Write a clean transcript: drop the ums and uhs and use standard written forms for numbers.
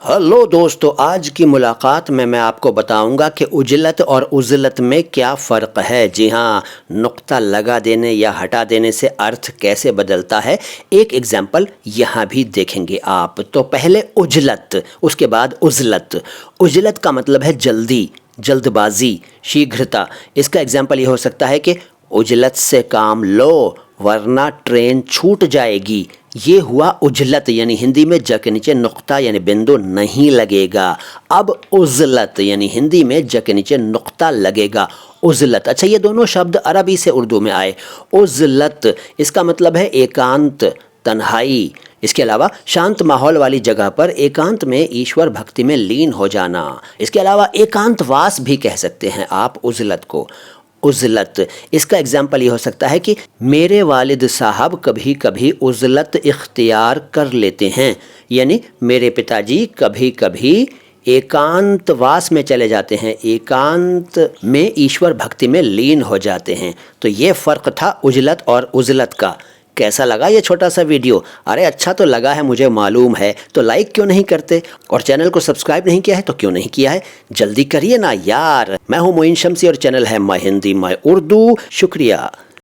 Hello दोस्तों, आज की मुलाकात में मैं आपको बताऊंगा कि उजलत और उज़लत में क्या फ़र्क है। जी हाँ, नुक्ता लगा देने या हटा देने से अर्थ कैसे बदलता है, एक एग्जाम्पल यहाँ भी देखेंगे आप। तो पहले उजलत, उसके बाद उज़लत। उजलत का मतलब है जल्दी, जल्दबाजी, शीघ्रता। इसका एग्जाम्पल ये हो सकता है कि उजलत से काम लो वरना ट्रेन छूट जाएगी। ये हुआ उजलत, यानी हिंदी में ज के नीचे नुक्ता यानी बिंदु नहीं लगेगा। अब उजलत यानी हिंदी में ज के नीचे नुक्ता लगेगा। उजलत, अच्छा ये दोनों शब्द अरबी से उर्दू में आए। उजलत इसका मतलब है एकांत, तन्हाई। इसके अलावा शांत माहौल वाली जगह पर एकांत में ईश्वर भक्ति में लीन हो जाना। इसके अलावा एकांतवास भी कह सकते हैं आप उजलत को। उज़लत, इसका एग्जाम्पल ये हो सकता है कि मेरे वालिद साहब कभी कभी उज़लत इख्तियार कर लेते हैं, यानी मेरे पिताजी कभी कभी एकांतवास में चले जाते हैं, एकांत में ईश्वर भक्ति में लीन हो जाते हैं। तो ये फ़र्क था उजलत और उज़लत का। कैसा लगा ये छोटा सा वीडियो? अरे अच्छा तो लगा है, मुझे मालूम है। तो लाइक क्यों नहीं करते और चैनल को सब्सक्राइब नहीं किया है तो क्यों नहीं किया है? जल्दी करिए ना यार। मैं हूं मोइन शम्सी और चैनल है माय हिंदी माय उर्दू। शुक्रिया।